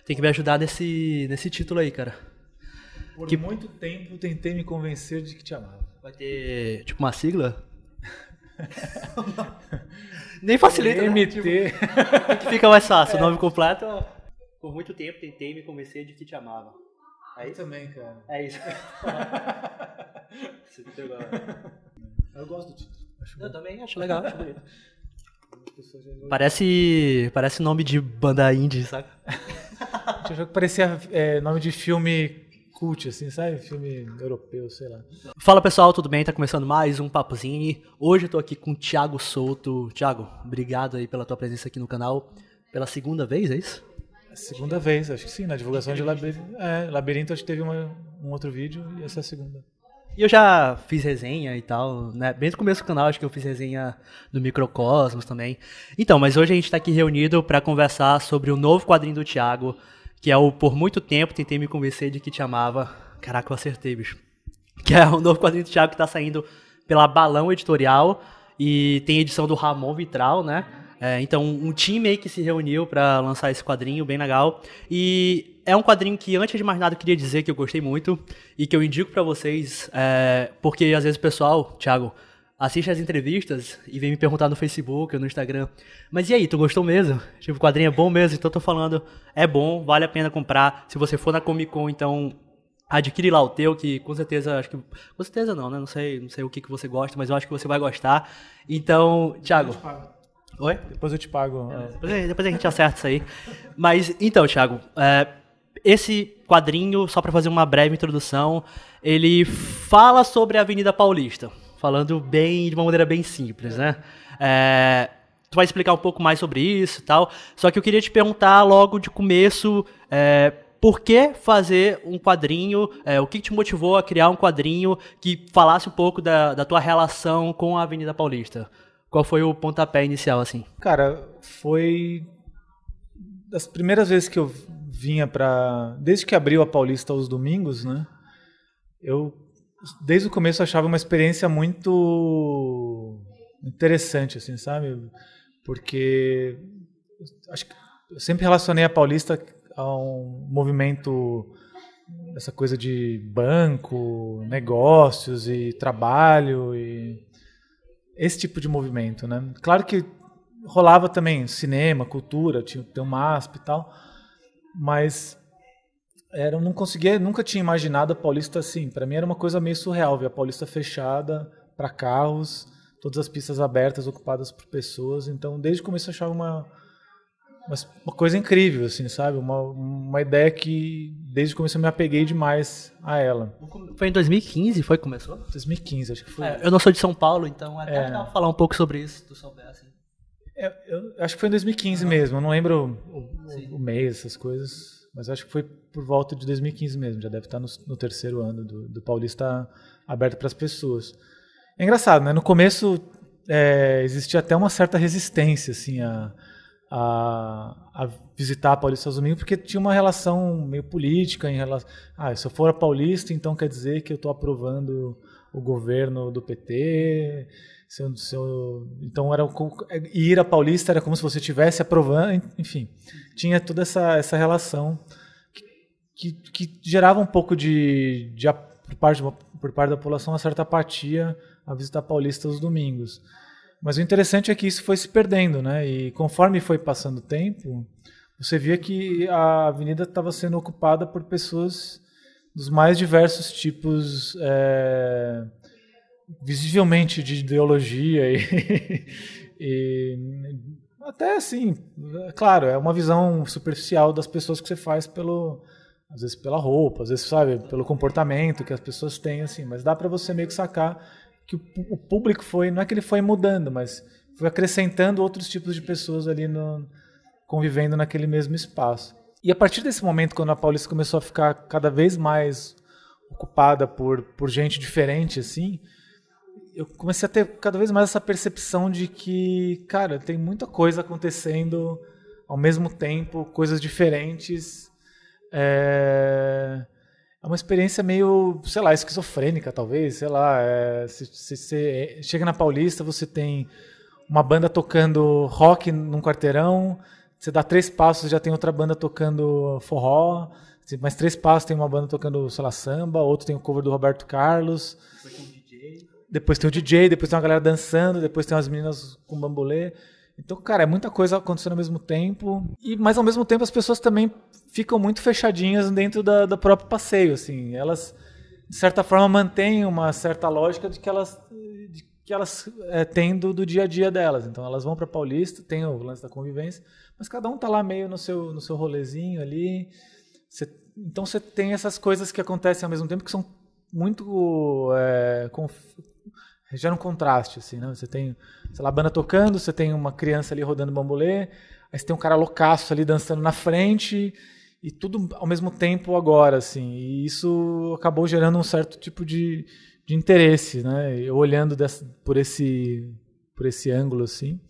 tem que me ajudar nesse título aí, cara. Por muito tempo tentei me convencer de que te amava. Vai ter, tipo, uma sigla? Nem facilita, né? MT. Tipo, que fica mais fácil. O nome completo. Por muito tempo tentei me convencer de que te amava. Aí também, cara. É isso. Você pegou. Eu gosto do título. Eu também acho legal, acho bonito. Parece nome de banda indie, sabe? Eu achei que parecia nome de filme cult, assim, sabe? Filme europeu, sei lá. Fala pessoal, tudo bem? Tá começando mais um Papozinho. Hoje eu tô aqui com o Thiago Souto. Thiago, obrigado aí pela tua presença aqui no canal. Pela segunda vez, é isso? Segunda vez, acho que sim, na divulgação de Labirinto. Labirinto acho que teve um outro vídeo e essa é a segunda. E eu já fiz resenha e tal, né? Bem no começo do canal, acho que eu fiz resenha do Microcosmos também. Então, mas hoje a gente tá aqui reunido pra conversar sobre o novo quadrinho do Thiago, que é o Por Muito Tempo Tentei Me Convencer de Que Te Amava. Caraca, eu acertei, bicho. Que é o novo quadrinho do Thiago que tá saindo pela Balão Editorial e tem edição do Ramon Vitral, né? Então, um time aí que se reuniu pra lançar esse quadrinho, bem legal. E é um quadrinho que, antes de mais nada, eu queria dizer que eu gostei muito e que eu indico pra vocês, porque às vezes o pessoal, Thiago, assiste as entrevistas e vem me perguntar no Facebook ou no Instagram, mas e aí, tu gostou mesmo? Tipo, o quadrinho é bom mesmo? Então eu tô falando, é bom, vale a pena comprar. Se você for na Comic Con, então adquire lá o teu, que com certeza, acho que... Com certeza não, né? Não sei o que você gosta, mas eu acho que você vai gostar. Então, Thiago... Oi? Depois eu te pago. Depois a gente acerta isso aí. Mas, então, Thiago, esse quadrinho, só para fazer uma breve introdução, ele fala sobre a Avenida Paulista, falando de uma maneira bem simples, né? Tu vai explicar um pouco mais sobre isso e tal, só que eu queria te perguntar logo de começo, por que fazer um quadrinho, o que te motivou a criar um quadrinho que falasse um pouco da tua relação com a Avenida Paulista? Qual foi o pontapé inicial, assim? Cara, foi das primeiras vezes que eu vinha desde que abriu a Paulista aos domingos, né? Eu, desde o começo, achava uma experiência muito interessante, assim, sabe? Porque acho que eu sempre relacionei a Paulista a um movimento, essa coisa de banco, negócios e trabalho e esse tipo de movimento, né? Claro que rolava também cinema, cultura, tinha o MASP e tal, mas eu nunca tinha imaginado a Paulista assim. Para mim era uma coisa meio surreal ver a Paulista fechada para carros, todas as pistas abertas, ocupadas por pessoas. Então, desde o começo eu achava uma coisa incrível, assim, sabe? Uma ideia que desde o começo eu me apeguei demais a ela. Foi em 2015, foi que começou? 2015, acho que foi. Eu não sou de São Paulo, então até legal falar um pouco sobre isso do São Paulo, assim. Eu acho que foi em 2015 mesmo, eu não lembro o mês, essas coisas, mas acho que foi por volta de 2015 mesmo, já deve estar no terceiro ano do Paulista aberto para as pessoas. É engraçado, né? No começo existia até uma certa resistência, assim, a visitar a Paulista aos domingos, porque tinha uma relação meio política em relação... se eu for a Paulista, então quer dizer que eu estou aprovando o governo do PT... Então ir a Paulista era como se você estivesse aprovando, enfim, tinha toda essa relação que gerava um pouco por parte da população uma certa apatia a visitar a Paulista aos domingos. Mas o interessante é que isso foi se perdendo, né? E conforme foi passando o tempo, você via que a avenida estava sendo ocupada por pessoas dos mais diversos tipos, visivelmente de ideologia e até assim, claro, é uma visão superficial das pessoas que você faz às vezes pela roupa, às vezes, sabe, pelo comportamento que as pessoas têm, assim, mas dá para você meio que sacar que o público não é que ele foi mudando, mas foi acrescentando outros tipos de pessoas ali convivendo naquele mesmo espaço. E a partir desse momento, quando a Paulista começou a ficar cada vez mais ocupada por gente diferente, assim, eu comecei a ter cada vez mais essa percepção de que, cara, tem muita coisa acontecendo ao mesmo tempo, coisas diferentes. É uma experiência meio, sei lá, esquizofrênica, talvez, sei lá. Se você chega na Paulista, você tem uma banda tocando rock num quarteirão, você dá 3 passos, já tem outra banda tocando forró, mais 3 passos tem uma banda tocando, sei lá, samba, outro tem o cover do Roberto Carlos. Depois tem o DJ, depois tem uma galera dançando, depois tem umas meninas com bambolê. Então, cara, é muita coisa acontecendo ao mesmo tempo. Mas ao mesmo tempo as pessoas também ficam muito fechadinhas dentro do próprio passeio, assim. Elas, de certa forma, mantêm uma certa lógica de que elas têm do dia a dia delas. Então elas vão para Paulista, tem o lance da convivência, mas cada um tá lá meio no seu rolezinho ali. Então você tem essas coisas que acontecem ao mesmo tempo que são muito gera um contraste, assim, né? Você tem, sei lá, a banda tocando, você tem uma criança ali rodando bambolê, aí você tem um cara loucaço ali dançando na frente, e tudo ao mesmo tempo agora, assim. E isso acabou gerando um certo tipo de interesse, né? Eu olhando por esse ângulo, assim,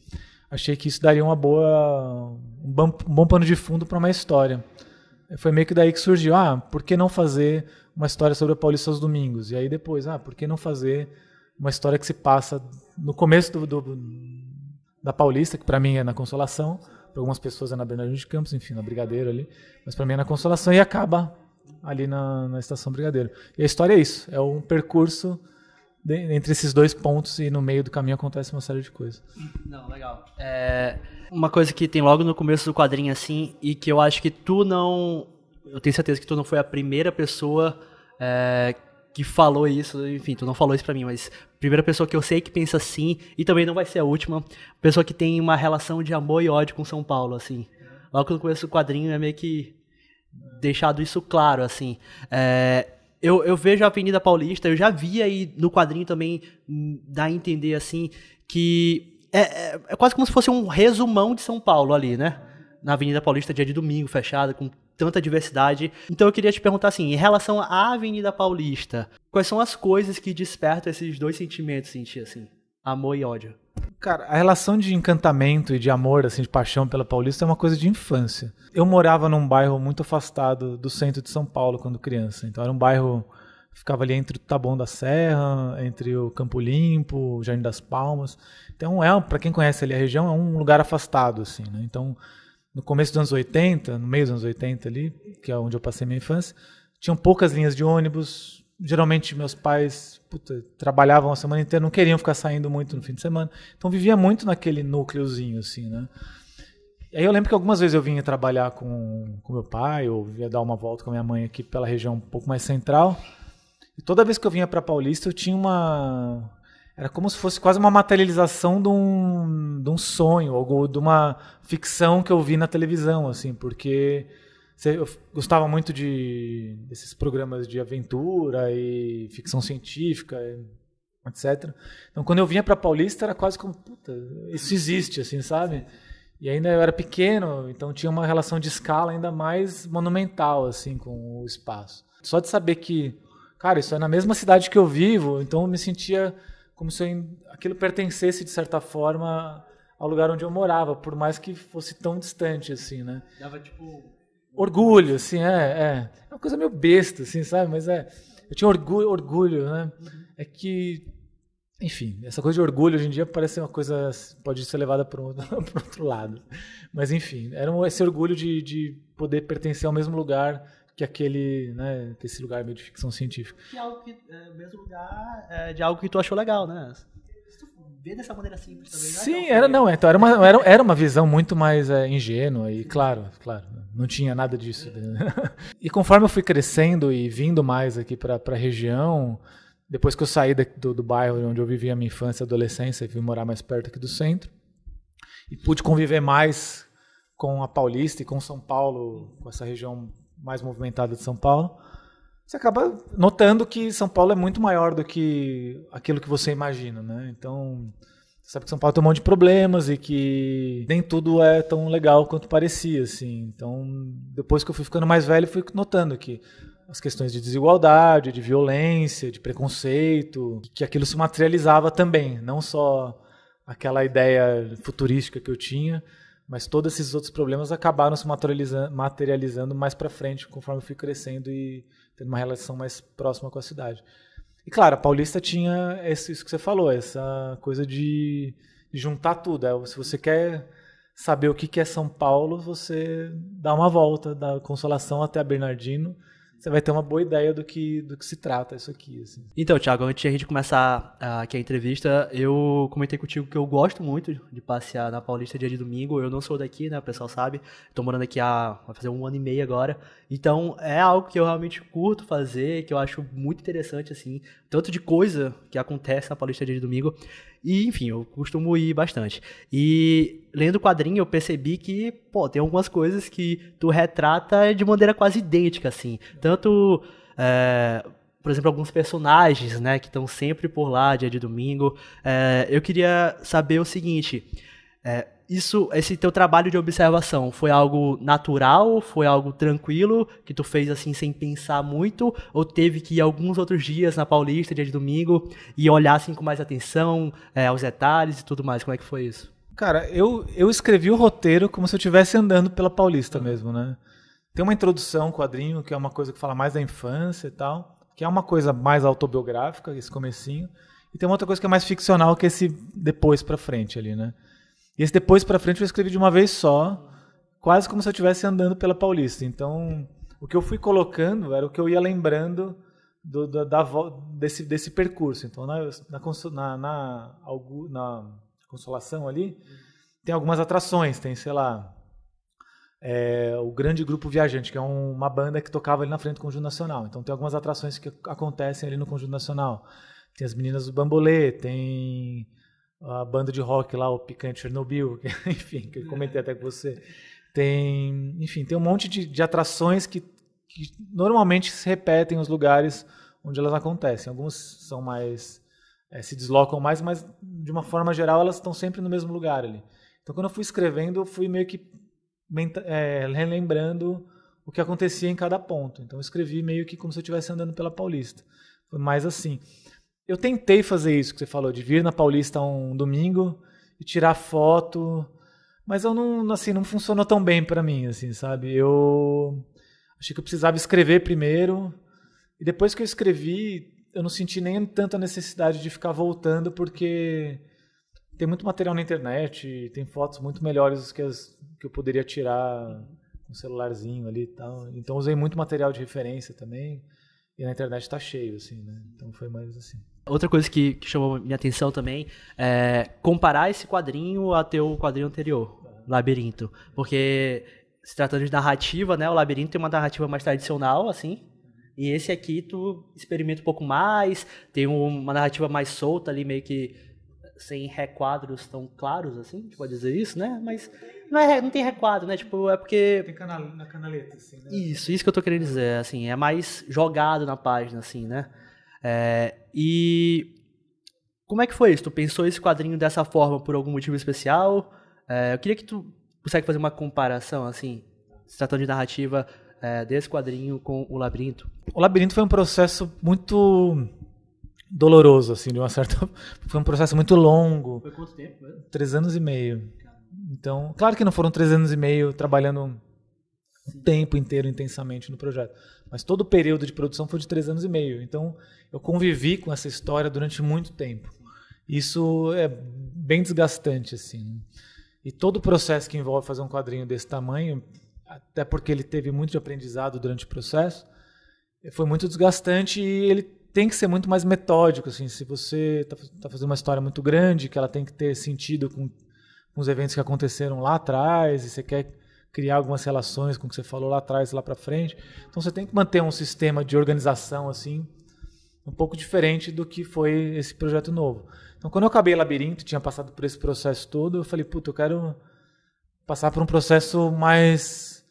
achei que isso daria um bom pano de fundo para uma história. Foi meio que daí que surgiu, por que não fazer uma história sobre a Paulista aos domingos? E aí depois, por que não fazer uma história que se passa no começo da Paulista, que para mim é na Consolação, para algumas pessoas é na Bernardino de Campos, enfim, na Brigadeiro ali, mas para mim é na Consolação e acaba ali na Estação Brigadeiro. E a história é isso, é um percurso entre esses 2 pontos e no meio do caminho acontece uma série de coisas. Não, legal. Uma coisa que tem logo no começo do quadrinho, assim, e que eu acho que eu tenho certeza que tu não foi a primeira pessoa que falou isso, enfim, tu não falou isso pra mim, mas primeira pessoa que eu sei que pensa assim, e também não vai ser a última, pessoa que tem uma relação de amor e ódio com São Paulo, assim. Logo no começo do quadrinho é meio que deixado isso claro, assim. Eu vejo a Avenida Paulista, eu já vi aí no quadrinho também, dá a entender, assim, que é quase como se fosse um resumão de São Paulo ali, né? Na Avenida Paulista, dia de domingo, fechada, com tanta diversidade. Então eu queria te perguntar assim, em relação à Avenida Paulista, quais são as coisas que despertam esses 2 sentimentos em ti, assim, amor e ódio? Cara, a relação de encantamento e de amor, assim, de paixão pela Paulista é uma coisa de infância. Eu morava num bairro muito afastado do centro de São Paulo quando criança. Então era um bairro que ficava ali entre o Taboão da Serra, entre o Campo Limpo, o Jardim das Palmas. Então para quem conhece ali a região, é um lugar afastado, assim, né? Então, no começo dos anos 80, no meio dos anos 80 ali, que é onde eu passei minha infância, tinham poucas linhas de ônibus. Geralmente meus pais trabalhavam a semana inteira, não queriam ficar saindo muito no fim de semana. Então vivia muito naquele núcleozinho, assim, né? E aí eu lembro que algumas vezes eu vinha trabalhar com meu pai, ou ia dar uma volta com a minha mãe aqui pela região um pouco mais central. E toda vez que eu vinha para Paulista, eu tinha era como se fosse quase uma materialização de um sonho, ou de uma ficção que eu vi na televisão, assim, porque eu gostava muito desses programas de aventura e ficção científica, etc. Então, quando eu vinha para Paulista, era quase como, puta, isso existe, assim, sabe? E ainda eu era pequeno, então tinha uma relação de escala ainda mais monumental, assim, com o espaço. Só de saber que, cara, isso é na mesma cidade que eu vivo, então eu me sentia como se aquilo pertencesse, de certa forma, ao lugar onde eu morava, por mais que fosse tão distante, assim, né? Dava, tipo... Orgulho, assim, é uma coisa meio besta, assim, sabe? Mas eu tinha orgulho, né? É que, enfim, essa coisa de orgulho hoje em dia parece ser uma coisa, pode ser levada para outro lado. Mas, enfim, era esse orgulho de poder pertencer ao mesmo lugar que aquele, né, que esse lugar meio de ficção científica. E algo que, mesmo lugar de algo que tu achou legal, né? Se tu vê dessa maneira simples também. Sim, era uma visão muito mais ingênua e, claro, não tinha nada disso. Né? E conforme eu fui crescendo e vindo mais aqui para a região, depois que eu saí do bairro onde eu vivia a minha infância e adolescência e fui morar mais perto aqui do centro, e pude conviver mais com a Paulista e com São Paulo, com essa região mais movimentada de São Paulo, você acaba notando que São Paulo é muito maior do que aquilo que você imagina, né? Então, você sabe que São Paulo tem um monte de problemas e que nem tudo é tão legal quanto parecia, assim. Então, depois que eu fui ficando mais velho, fui notando que as questões de desigualdade, de violência, de preconceito, que aquilo se materializava também, não só aquela ideia futurística que eu tinha, mas todos esses outros problemas acabaram se materializando mais para frente, conforme eu fui crescendo e tendo uma relação mais próxima com a cidade. E claro, a Paulista tinha isso que você falou, essa coisa de juntar tudo. Se você quer saber o que é São Paulo, você dá uma volta da Consolação até a Bernardino, você vai ter uma boa ideia do que se trata isso aqui. Assim. Então, Thiago, antes de a gente começar aqui a entrevista, eu comentei contigo que eu gosto muito de passear na Paulista dia de domingo. Eu não sou daqui, né? O pessoal sabe. Estou morando aqui vai fazer 1 ano e meio agora. Então, é algo que eu realmente curto fazer, que eu acho muito interessante, assim. Tanto de coisa que acontece na Paulista dia de domingo. E, enfim, eu costumo ir bastante. E lendo o quadrinho, eu percebi que, pô, tem algumas coisas que tu retrata de maneira quase idêntica, assim. Tanto, por exemplo, alguns personagens, né, que estão sempre por lá, dia de domingo. Eu queria saber o seguinte, esse teu trabalho de observação foi algo natural, foi algo tranquilo, que tu fez assim sem pensar muito, ou teve que ir alguns outros dias na Paulista, dia de domingo, e olhar assim com mais atenção aos detalhes e tudo mais? Como é que foi isso? Cara, eu escrevi o roteiro como se eu estivesse andando pela Paulista mesmo, né? Tem uma introdução, um quadrinho, que é uma coisa que fala mais da infância e tal, que é uma coisa mais autobiográfica, esse comecinho, e tem uma outra coisa que é mais ficcional, que é esse depois pra frente ali, né? E esse depois pra frente eu escrevi de uma vez só, quase como se eu estivesse andando pela Paulista. Então, o que eu fui colocando era o que eu ia lembrando desse percurso. Então, na Consolação ali, tem algumas atrações. Tem, sei lá, o Grande Grupo Viajante, que é uma banda que tocava ali na frente do Conjunto Nacional. Então, tem algumas atrações que acontecem ali no Conjunto Nacional. Tem as meninas do Bambolê, tem a banda de rock lá, o Picante Chernobyl, enfim, que eu comentei até com você. Tem um monte de atrações que normalmente se repetem nos lugares onde elas acontecem. Algumas são mais se deslocam mais, mas de uma forma geral elas estão sempre no mesmo lugar ali. Então, quando eu fui escrevendo, eu fui meio que relembrando o que acontecia em cada ponto. Então, eu escrevi meio que como se eu estivesse andando pela Paulista. Foi mais assim. Eu tentei fazer isso que você falou, de vir na Paulista um domingo e tirar foto, mas eu não funcionou tão bem para mim, assim, sabe? Eu achei que eu precisava escrever primeiro, e depois que eu escrevi, eu não senti nem tanta necessidade de ficar voltando, porque tem muito material na internet, tem fotos muito melhores que eu poderia tirar com um celularzinho ali e tal. Então, usei muito material de referência também, e na internet está cheio, assim, né? Então, foi mais assim. Outra coisa que chamou minha atenção também é comparar esse quadrinho a teu quadrinho anterior, Labirinto. Porque, se tratando de narrativa, né, o Labirinto tem uma narrativa mais tradicional, assim, e esse aqui tu experimenta um pouco mais, tem uma narrativa mais solta ali, meio que sem requadros tão claros, assim, a gente pode dizer isso, né? Mas não tem requadro, né? Tipo, é porque... Tem na canaleta, assim, né? Isso que eu tô querendo dizer, assim, é mais jogado na página, assim, né? E como é que foi isso? Tu pensou esse quadrinho dessa forma por algum motivo especial? Eu queria que tu consegue fazer uma comparação, assim, se tratando de narrativa desse quadrinho com o Labirinto. O Labirinto foi um processo muito doloroso, assim, de uma certa... Foi um processo muito longo. Foi quanto tempo, né? 3 anos e meio. Então, claro que não foram 3 anos e meio trabalhando o tempo inteiro intensamente no projeto, mas todo o período de produção foi de 3 anos e meio. Então, eu convivi com essa história durante muito tempo. Isso é bem desgastante, assim. E todo o processo que envolve fazer um quadrinho desse tamanho, até porque ele teve muito de aprendizado durante o processo, foi muito desgastante, e ele tem que ser muito mais metódico, assim. Se você está fazendo uma história muito grande, que ela tem que ter sentido com os eventos que aconteceram lá atrás, e você quer criar algumas relações com o que você falou lá atrás e lá para frente, então você tem que manter um sistema de organização, assim, um pouco diferente do que foi esse projeto novo. Então, quando eu acabei Labirinto, tinha passado por esse processo todo, eu falei, puta, eu quero passar por um processo mais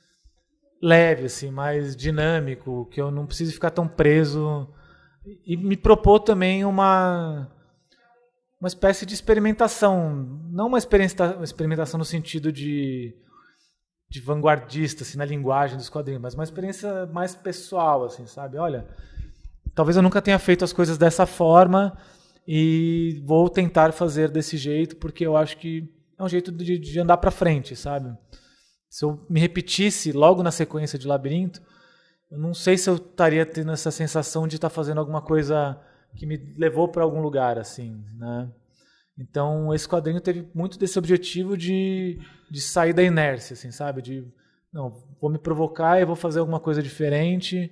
leve, assim, mais dinâmico, que eu não precise ficar tão preso, e me propor também uma espécie de experimentação, não uma experimentação no sentido de vanguardista, assim, na linguagem dos quadrinhos, mas uma experiência mais pessoal, assim, sabe? Olha, talvez eu nunca tenha feito as coisas dessa forma e vou tentar fazer desse jeito, porque eu acho que é um jeito de andar para frente, sabe? Se eu me repetisse logo na sequência de Labirinto, eu não sei se eu estaria tendo essa sensação de estar fazendo alguma coisa que me levou para algum lugar, assim, né? Então, esse quadrinho teve muito desse objetivo de sair da inércia, assim, sabe? Não, vou me provocar e vou fazer alguma coisa diferente.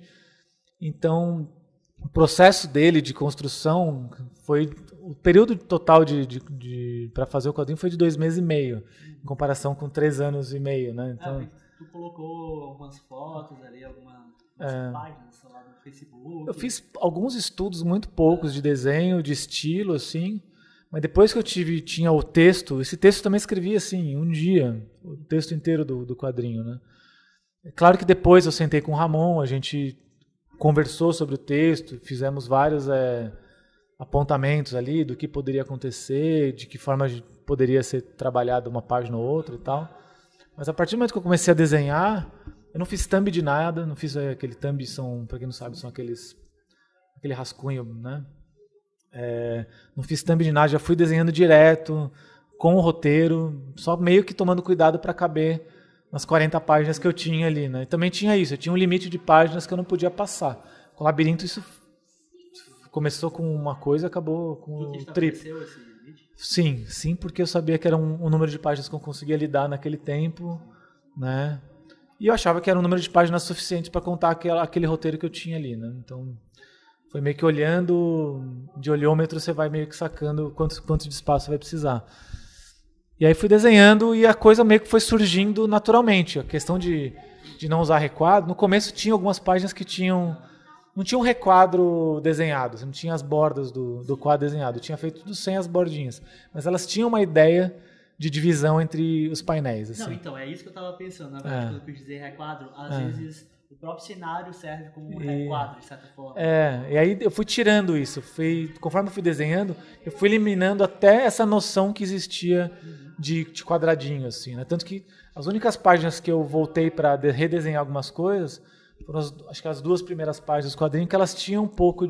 Então, o processo dele de construção foi... O período total para fazer o quadrinho foi de 2 meses e meio, em comparação com 3 anos e meio, né? Então, tu colocou algumas fotos ali, algumas páginas lá no Facebook. Eu fiz alguns estudos, muito poucos, de desenho, de estilo, assim, mas depois que eu tinha o texto, esse texto eu também escrevi assim, em um dia, o texto inteiro do quadrinho, né? É claro que depois eu sentei com o Ramon, a gente conversou sobre o texto, fizemos vários apontamentos ali do que poderia acontecer, de que forma poderia ser trabalhada uma página ou outra e tal. Mas a partir do momento que eu comecei a desenhar, eu não fiz thumb de nada, não fiz aquele thumb, para quem não sabe, são aquele rascunho, né? Não fiz thumb de nada, já fui desenhando direto, com o roteiro, só meio que tomando cuidado para caber nas 40 páginas que eu tinha ali, né? E também tinha isso, eu tinha um limite de páginas que eu não podia passar. Com o Labirinto isso começou com uma coisa, acabou com o triplo. Esse limite? Sim, porque eu sabia que era um número de páginas que eu conseguia lidar naquele tempo, né? E eu achava que era um número de páginas suficiente para contar aquele roteiro que eu tinha ali, né? Então, foi meio que olhando, de olhômetro você vai meio que sacando quanto de espaço você vai precisar. E aí fui desenhando e a coisa meio que foi surgindo naturalmente. A questão de não usar requadro, no começo tinha algumas páginas que não tinha um requadro desenhado, não tinha as bordas do quadro desenhado, eu tinha feito tudo sem as bordinhas, mas elas tinham uma ideia de divisão entre os painéis. Assim. Não, então, é isso que eu estava pensando, na verdade, quando eu quis dizer requadro, às vezes o próprio cenário serve como requadro, de certa forma. E aí eu fui tirando isso, conforme eu fui desenhando, eu fui eliminando até essa noção que existia de quadradinho, assim, né? Tanto que as únicas páginas que eu voltei para redesenhar algumas coisas foram acho que as 2 primeiras páginas do quadrinho, que elas tinham um pouco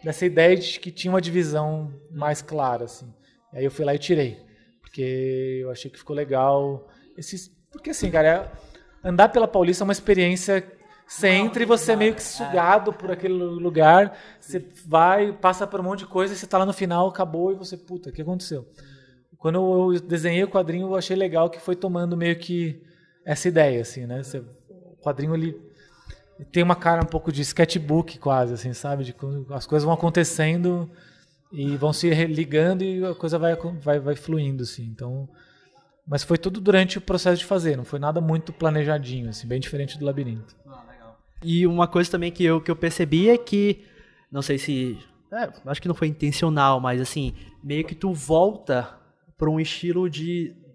dessa ideia de que tinha uma divisão mais clara, assim. E aí eu fui lá e tirei, porque eu achei que ficou legal. Porque assim, cara, andar pela Paulista é uma experiência. Você entra e você é meio que sugado por aquele lugar, você vai, passa por um monte de coisa, e você tá lá no final, acabou, e você, puta, o que aconteceu? Quando eu desenhei o quadrinho, eu achei legal que foi tomando meio que essa ideia, assim, né? O quadrinho, ele tem uma cara um pouco de sketchbook quase, assim, sabe? As coisas vão acontecendo e vão se ligando e a coisa vai fluindo, assim. Então, mas foi tudo durante o processo de fazer, não foi nada muito planejadinho, assim, bem diferente do Labirinto. Legal. E uma coisa também que eu percebi é que, não sei se, acho que não foi intencional, mas assim, meio que tu volta para um estilo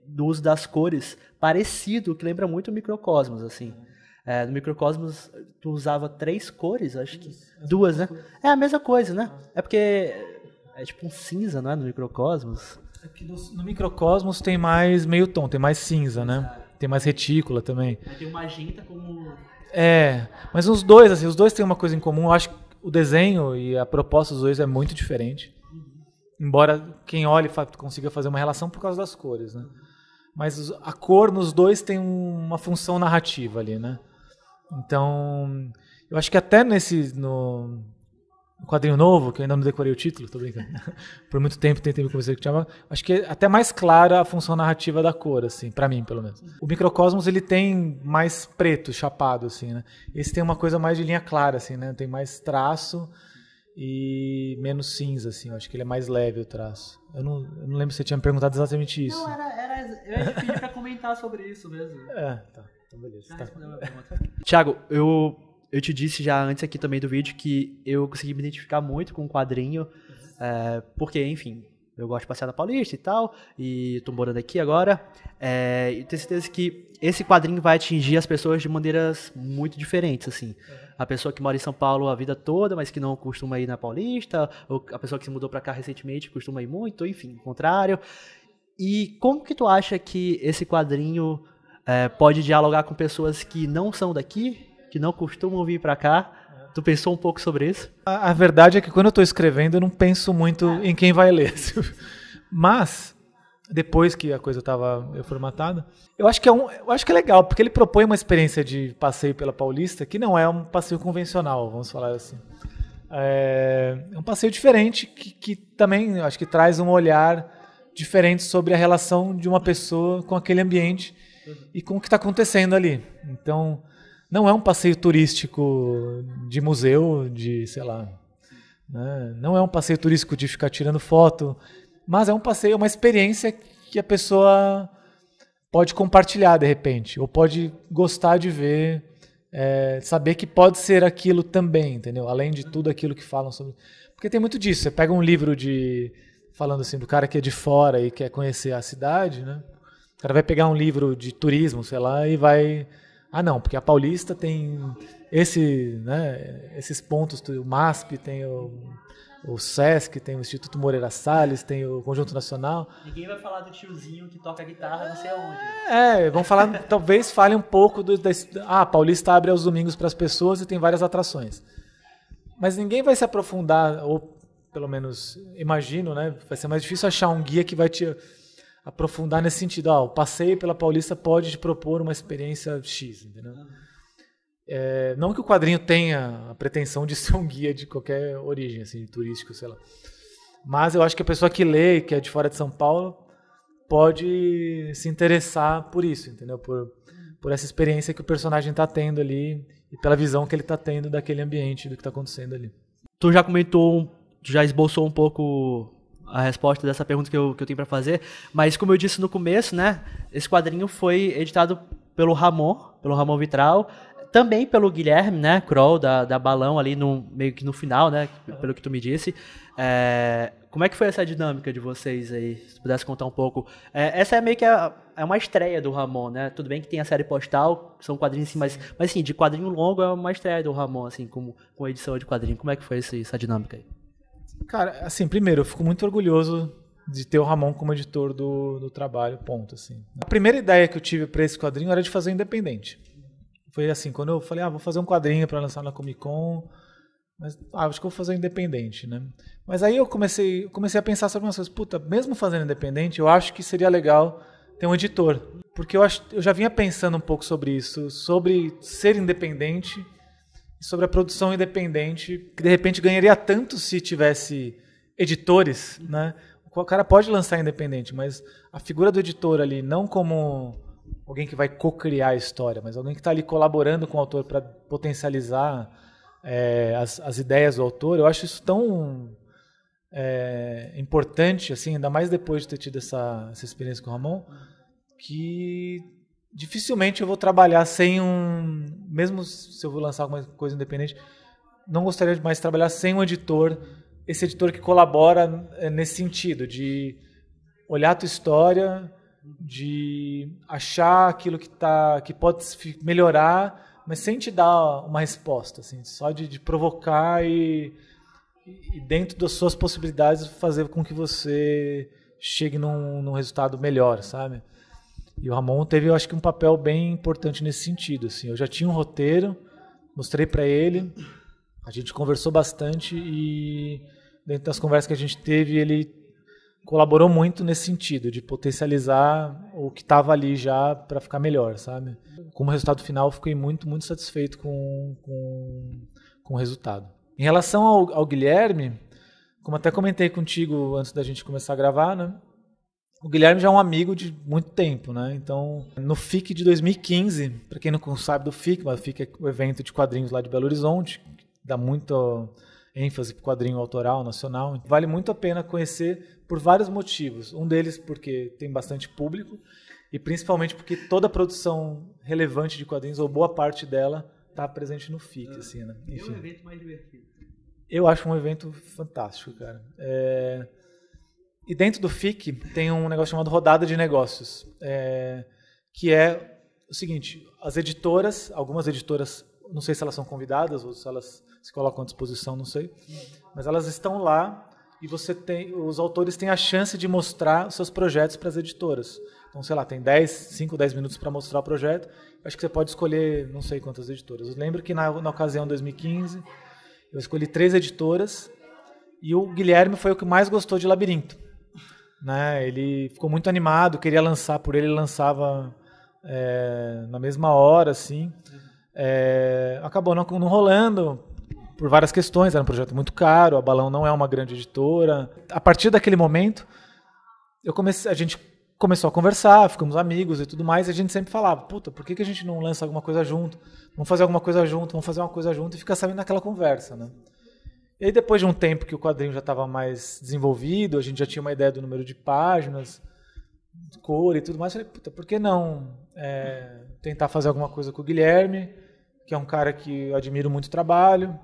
do uso das cores parecido, que lembra muito o Microcosmos, assim. No Microcosmos, tu usava 3 cores, acho que 2, né? É a mesma coisa, né? É porque é tipo um cinza, não é? No Microcosmos. É que no Microcosmos tem mais meio tom, tem mais cinza, né? Tem mais retícula também. Tem o magenta como... Mas os dois têm uma coisa em comum. Eu acho que o desenho e a proposta dos dois é muito diferente. Embora quem olhe consiga fazer uma relação por causa das cores, né? Mas a cor nos dois tem uma função narrativa ali, né? Então, eu acho que até no quadrinho novo, que eu ainda não decorei o título, tô brincando. Por muito tempo tentei me convencer que tinha, acho que é até mais clara a função narrativa da cor, assim, pra mim, pelo menos. O Microcosmos, ele tem mais preto, chapado, assim, né? Esse tem uma coisa mais de linha clara, assim, né? Tem mais traço e menos cinza, assim. Eu acho que ele é mais leve o traço. Eu não lembro se você tinha me perguntado exatamente isso. Não, eu ia pedir pra comentar sobre isso mesmo. Tá. Então beleza. Tá. Thiago, eu te disse já antes aqui também do vídeo que eu consegui me identificar muito com o quadrinho, porque, enfim, eu gosto de passear na Paulista e tal, e tô morando aqui agora, e tenho certeza que esse quadrinho vai atingir as pessoas de maneiras muito diferentes, assim. A pessoa que mora em São Paulo a vida toda, mas que não costuma ir na Paulista, ou a pessoa que se mudou pra cá recentemente costuma ir muito, enfim, o contrário. E como que tu acha que esse quadrinho pode dialogar com pessoas que não são daqui, que não costumam vir pra cá? Tu pensou um pouco sobre isso? A verdade é que quando eu estou escrevendo eu não penso muito em quem vai ler. Mas, depois que a coisa estava formatada, eu acho que é legal, porque ele propõe uma experiência de passeio pela Paulista que não é um passeio convencional, vamos falar assim. É um passeio diferente que também acho que traz um olhar diferentes sobre a relação de uma pessoa com aquele ambiente e com o que está acontecendo ali. Então, não é um passeio turístico de museu, de, sei lá, né? Não é um passeio turístico de ficar tirando foto, mas é um passeio, uma experiência que a pessoa pode compartilhar de repente, ou pode gostar de ver, saber que pode ser aquilo também, entendeu? Além de tudo aquilo que falam sobre... Porque tem muito disso, você pega um livro falando assim, do cara que é de fora e quer conhecer a cidade, né? O cara vai pegar um livro de turismo, sei lá, e vai... Ah, não, porque a Paulista tem esses pontos, o MASP, tem o SESC, tem o Instituto Moreira Salles, tem o Conjunto Nacional. Ninguém vai falar do tiozinho que toca guitarra não sei aonde. Vão falar, talvez fale um pouco a Paulista abre aos domingos para as pessoas e tem várias atrações. Mas ninguém vai se aprofundar, ou pelo menos imagino, né? Vai ser mais difícil achar um guia que vai te aprofundar nesse sentido. O passeio pela Paulista pode te propor uma experiência X, entendeu? Não que o quadrinho tenha a pretensão de ser um guia de qualquer origem, assim, turístico, sei lá. Mas eu acho que a pessoa que lê, que é de fora de São Paulo, pode se interessar por isso, entendeu? Por essa experiência que o personagem está tendo ali e pela visão que ele está tendo daquele ambiente, do que está acontecendo ali. Tu já esboçou um pouco a resposta dessa pergunta que eu tenho para fazer, mas como eu disse no começo, né, esse quadrinho foi editado pelo Ramon Vitral, também pelo Guilherme, né, Kroll, da Balão, ali meio que no final, né, pelo que tu me disse. Como é que foi essa dinâmica de vocês aí? Se tu pudesse contar um pouco. Essa é meio que uma estreia do Ramon, né? Tudo bem que tem a série Postal, são quadrinhos assim, mas assim, de quadrinho longo é uma estreia do Ramon, assim, com edição de quadrinho. Como é que foi essa dinâmica aí? Cara, assim, primeiro, eu fico muito orgulhoso de ter o Ramon como editor do trabalho, ponto, assim. A primeira ideia que eu tive para esse quadrinho era de fazer independente. Foi assim, quando eu falei, vou fazer um quadrinho para lançar na Comic Con, mas acho que eu vou fazer independente, né? Mas aí eu comecei a pensar sobre umas coisas. Mesmo fazendo independente, eu acho que seria legal ter um editor. Porque eu já vinha pensando um pouco sobre isso, sobre ser independente e sobre a produção independente, que de repente ganharia tanto se tivesse editores, né? O cara pode lançar independente, mas a figura do editor ali, não como alguém que vai co-criar a história, mas alguém que está ali colaborando com o autor para potencializar as ideias do autor, eu acho isso tão importante, assim, ainda mais depois de ter tido essa experiência com o Ramon, que dificilmente eu vou trabalhar sem mesmo se eu vou lançar alguma coisa independente, não gostaria de mais trabalhar sem um editor, esse editor que colabora nesse sentido, de olhar a tua história, de achar aquilo que pode melhorar, mas sem te dar uma resposta, assim, só de provocar e dentro das suas possibilidades fazer com que você chegue num resultado melhor, sabe? E o Ramon teve, eu acho que um papel bem importante nesse sentido, assim. Eu já tinha um roteiro, mostrei para ele, a gente conversou bastante e dentro das conversas que a gente teve, ele colaborou muito nesse sentido, de potencializar o que estava ali já para ficar melhor, sabe? Como resultado final, eu fiquei muito, muito satisfeito com o resultado. Em relação ao Guilherme, como até comentei contigo antes da gente começar a gravar, né? O Guilherme já é um amigo de muito tempo, né? Então, no FIC de 2015, para quem não sabe do FIC, mas o FIC é o evento de quadrinhos lá de Belo Horizonte, que dá muita ênfase para o quadrinho autoral nacional. Vale muito a pena conhecer por vários motivos. Um deles porque tem bastante público e principalmente porque toda a produção relevante de quadrinhos, ou boa parte dela, está presente no FIC. Assim, né? Enfim. É um evento mais divertido. Eu acho um evento fantástico, cara. E dentro do FIC tem um negócio chamado Rodada de Negócios, que é o seguinte, as editoras, algumas editoras, não sei se elas são convidadas ou se elas se colocam à disposição, não sei, mas elas estão lá e os autores têm a chance de mostrar os seus projetos para as editoras. Então, sei lá, tem 5, 10 minutos para mostrar o projeto, acho que você pode escolher não sei quantas editoras. Eu lembro que na ocasião de 2015, eu escolhi 3 editoras e o Guilherme foi o que mais gostou de Labirinto. Né? Ele ficou muito animado, queria lançar, por ele lançava na mesma hora, assim. Acabou não rolando por várias questões, era um projeto muito caro, a Balão não é uma grande editora. A partir daquele momento, a gente começou a conversar, ficamos amigos e tudo mais, e a gente sempre falava, puta, por que a gente não lança alguma coisa junto? Vamos fazer alguma coisa junto, vamos fazer uma coisa junto, e fica sabendo naquela conversa, né? E aí depois de um tempo que o quadrinho já estava mais desenvolvido, a gente já tinha uma ideia do número de páginas, cor e tudo mais, eu falei, puta, por que não tentar fazer alguma coisa com o Guilherme, que é um cara que eu admiro muito o trabalho,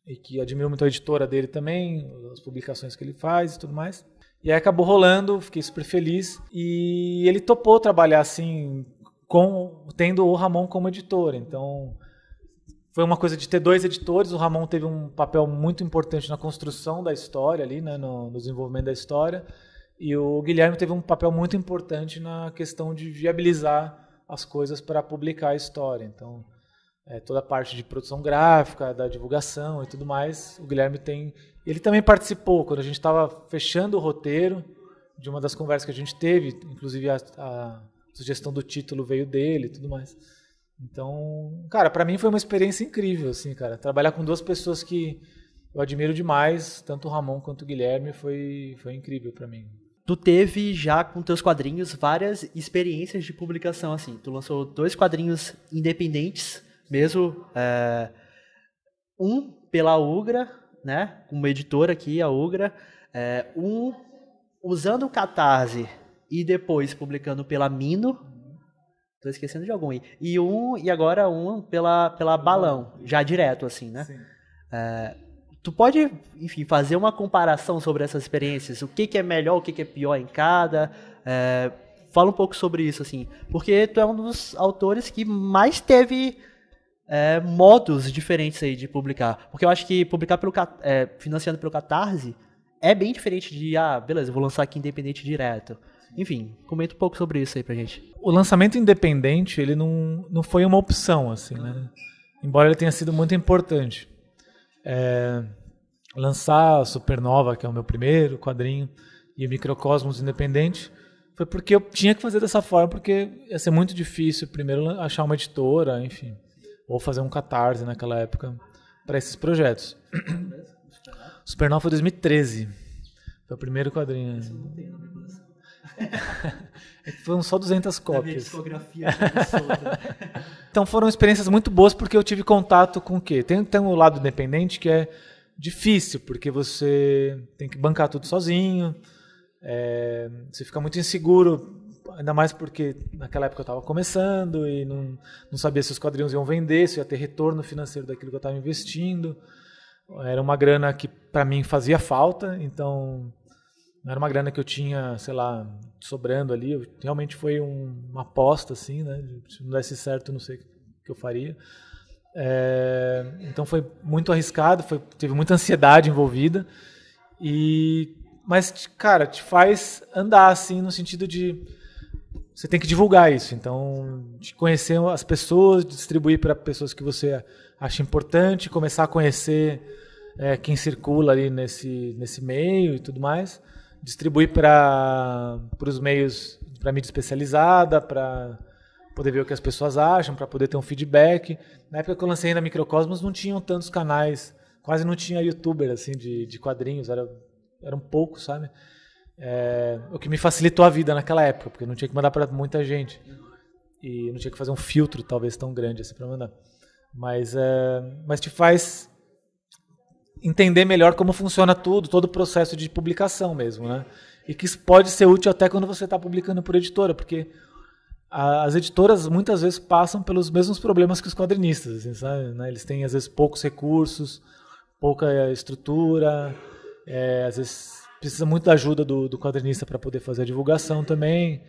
e que admiro muito a editora dele também, as publicações que ele faz e tudo mais. E aí acabou rolando, fiquei super feliz. E ele topou trabalhar assim, tendo o Ramon como editor. Então, foi uma coisa de ter 2 editores. O Ramon teve um papel muito importante na construção da história, ali, né, no desenvolvimento da história. E o Guilherme teve um papel muito importante na questão de viabilizar as coisas para publicar a história. Então, toda a parte de produção gráfica, da divulgação e tudo mais, o Guilherme tem... Ele também participou quando a gente estava fechando o roteiro de uma das conversas que a gente teve, inclusive a sugestão do título veio dele e tudo mais. Então, cara, para mim foi uma experiência incrível, assim, cara. Trabalhar com 2 pessoas que eu admiro demais, tanto o Ramon quanto o Guilherme, foi incrível para mim. Tu teve já com teus quadrinhos várias experiências de publicação, assim. Tu lançou 2 quadrinhos independentes, mesmo, um pela Ugra, né, como editora aqui, a Ugra, um usando o Catarse e depois publicando pela Mino, tô esquecendo de algum aí, e agora um pela Balão, já direto, assim, né? Sim. Tu pode, enfim, fazer uma comparação sobre essas experiências, o que é melhor, o que é pior em cada... Fala um pouco sobre isso, assim, porque tu é um dos autores que mais teve... modos diferentes aí de publicar. Porque eu acho que publicar financiando pelo Catarse é bem diferente de, beleza, eu vou lançar aqui independente direto. Enfim, comenta um pouco sobre isso aí pra gente. O lançamento independente, ele não foi uma opção, assim, né? Embora ele tenha sido muito importante. Lançar a Supernova, que é o meu primeiro quadrinho, e o Microcosmos independente, foi porque eu tinha que fazer dessa forma, porque ia ser muito difícil, primeiro, achar uma editora, enfim... ou fazer um Catarse naquela época para esses projetos. Supernova foi 2013. Foi o primeiro quadrinho. Foram só 200 cópias. Então foram experiências muito boas porque eu tive contato com o quê? Tem um lado independente que é difícil, porque você tem que bancar tudo sozinho, você fica muito inseguro, ainda mais porque naquela época eu estava começando e não sabia se os quadrinhos iam vender, se ia ter retorno financeiro daquilo que eu estava investindo. Era uma grana que para mim fazia falta, então não era uma grana que eu tinha, sei lá, sobrando ali. Realmente foi uma aposta, assim, né? Se não desse certo, eu não sei o que eu faria. Então foi muito arriscado, teve muita ansiedade envolvida. Mas, cara, te faz andar, assim, no sentido de... Você tem que divulgar isso, então de conhecer as pessoas, distribuir para pessoas que você acha importante, começar a conhecer quem circula ali nesse meio e tudo mais, distribuir para os meios, para mídia especializada, para poder ver o que as pessoas acham, para poder ter um feedback. Na época que eu lancei na Microcosmos não tinham tantos canais, quase não tinha youtuber assim de quadrinhos, eram poucos, sabe? O que me facilitou a vida naquela época, porque eu não tinha que mandar para muita gente e não tinha que fazer um filtro talvez tão grande assim para mandar, mas te faz entender melhor como funciona todo o processo de publicação mesmo, né? E que isso pode ser útil até quando você está publicando por editora, porque as editoras muitas vezes passam pelos mesmos problemas que os quadrinistas, assim, sabe? Né? Eles têm às vezes poucos recursos, pouca estrutura, às vezes precisa muito da ajuda do quadrinista para poder fazer a divulgação também.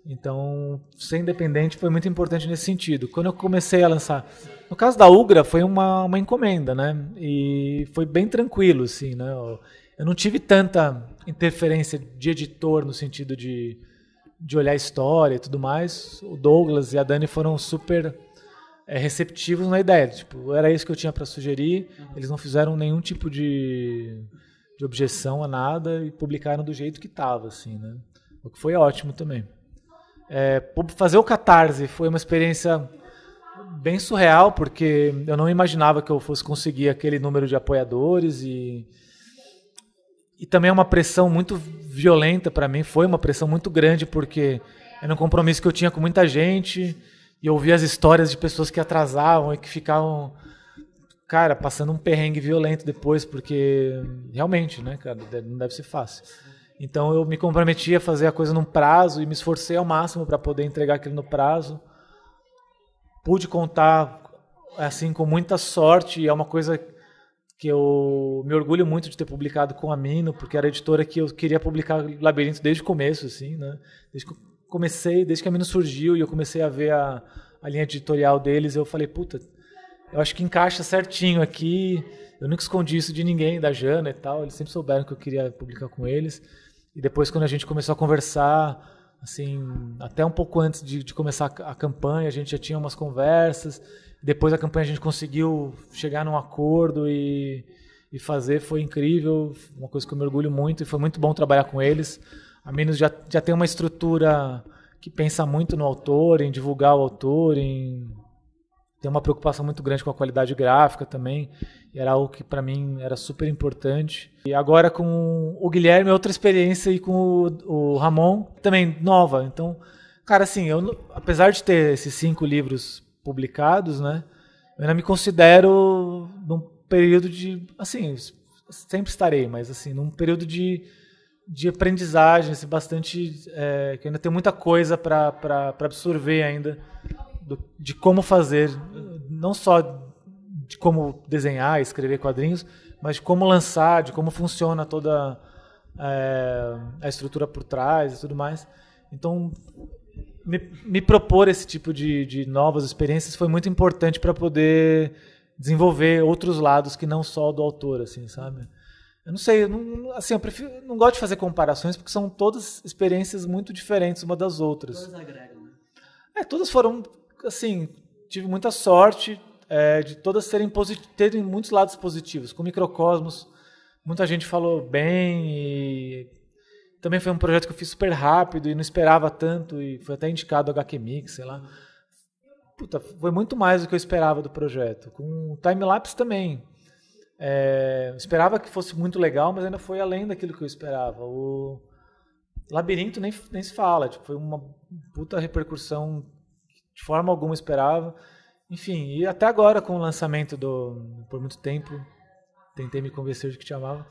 Então, ser independente foi muito importante nesse sentido. Quando eu comecei a lançar... No caso da Ugra, foi uma encomenda, né? E foi bem tranquilo, assim, né? Eu não tive tanta interferência de editor no sentido de olhar a história e tudo mais. O Douglas e a Dani foram super receptivos na ideia. Tipo, era isso que eu tinha para sugerir. Eles não fizeram nenhum tipo de objeção a nada e publicaram do jeito que estava, assim, né? O que foi ótimo também. Fazer o Catarse foi uma experiência bem surreal, porque eu não imaginava que eu fosse conseguir aquele número de apoiadores e E também é uma pressão muito violenta para mim, foi uma pressão muito grande, porque era um compromisso que eu tinha com muita gente, e eu ouvia as histórias de pessoas que atrasavam e que ficavam, cara, passando um perrengue violento depois, porque realmente, né, cara, não deve ser fácil. Então eu me comprometi a fazer a coisa num prazo e me esforcei ao máximo para poder entregar aquilo no prazo. Pude contar assim com muita sorte, e é uma coisa que eu me orgulho muito de ter publicado com a Mino, porque era a editora que eu queria publicar Labirinto desde o começo, assim, né? Desde que eu comecei, desde que a Mino surgiu e eu comecei a ver a linha editorial deles, eu falei, puta, eu acho que encaixa certinho aqui. Eu nunca escondi isso de ninguém, da Jana e tal, eles sempre souberam que eu queria publicar com eles. E depois, quando a gente começou a conversar, assim, até um pouco antes de começar a campanha, a gente já tinha umas conversas. Depois da campanha a gente conseguiu chegar num acordo e fazer, foi incrível, uma coisa que eu me orgulho muito, e foi muito bom trabalhar com eles. A Minos já tem uma estrutura que pensa muito no autor, em divulgar o autor, tem uma preocupação muito grande com a qualidade gráfica também, e era algo que para mim era super importante. E agora com o Guilherme é outra experiência, e com o Ramon também nova. Então, cara, assim, apesar de ter esses 5 livros publicados, né, eu ainda me considero num período de, assim, sempre estarei, mas assim, num período de aprendizagem, assim, bastante, que ainda tem muita coisa para absorver ainda, de como fazer, não só de como desenhar, escrever quadrinhos, mas de como lançar, de como funciona toda a estrutura por trás e tudo mais. Então, me propor esse tipo de novas experiências foi muito importante para poder desenvolver outros lados que não só do autor, assim, sabe? Eu não sei, assim, não gosto de fazer comparações, porque são todas experiências muito diferentes uma das outras. Todas agregam, né? Todas foram, assim, tive muita sorte de todas terem muitos lados positivos. Com Microcosmos, muita gente falou bem, e também foi um projeto que eu fiz super rápido e não esperava tanto, e foi até indicado a HQ Mix, sei lá. Puta, foi muito mais do que eu esperava do projeto. Com o Timelapse também. Esperava que fosse muito legal, mas ainda foi além daquilo que eu esperava. O Labirinto nem se fala, tipo, foi uma puta repercussão que de forma alguma esperava. Enfim, e até agora com o lançamento por muito tempo, tentei me convencer de que te amava,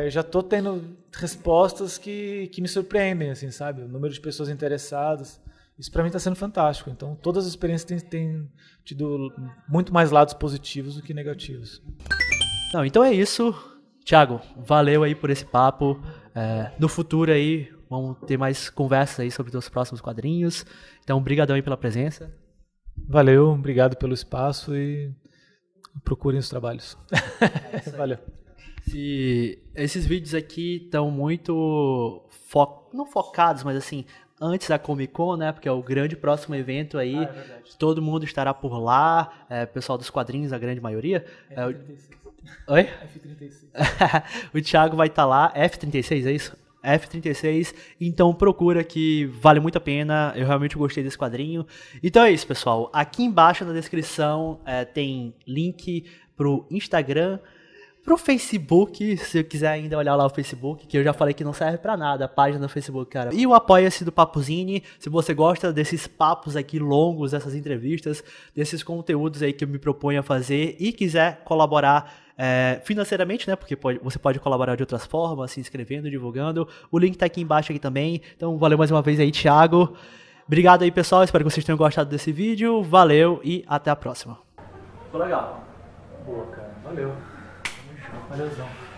já estou tendo respostas que me surpreendem, assim, sabe? O número de pessoas interessadas, isso para mim está sendo fantástico. Então, todas as experiências têm tido muito mais lados positivos do que negativos. Não, então é isso. Thiago, valeu aí por esse papo. No futuro aí, vamos ter mais conversas aí sobre os próximos quadrinhos. Então, brigadão aí pela presença. Valeu, obrigado pelo espaço e procurem os trabalhos. Valeu. Esses vídeos aqui estão muito não focados, mas assim, antes da Comic Con, né? Porque é o grande próximo evento aí. Todo mundo estará por lá. Pessoal dos quadrinhos, a grande maioria. F36. Oi? F36. O Thiago vai estar lá. F36, é isso? F36, então procura, que vale muito a pena. Eu realmente gostei desse quadrinho. Então é isso, pessoal. Aqui embaixo na descrição tem link pro Instagram, pro Facebook, se eu quiser ainda olhar lá o Facebook, que eu já falei que não serve pra nada, a página do Facebook, cara. E o Apoia-se do Papuzine, se você gosta desses papos aqui longos, dessas entrevistas, desses conteúdos aí que eu me proponho a fazer e quiser colaborar financeiramente, né, porque você pode colaborar de outras formas, se inscrevendo, divulgando. O link tá aqui embaixo aqui também. Então valeu mais uma vez aí, Thiago. Obrigado aí, pessoal, espero que vocês tenham gostado desse vídeo. Valeu e até a próxima. Ficou legal. Boa, cara. Valeu. Valeuzão.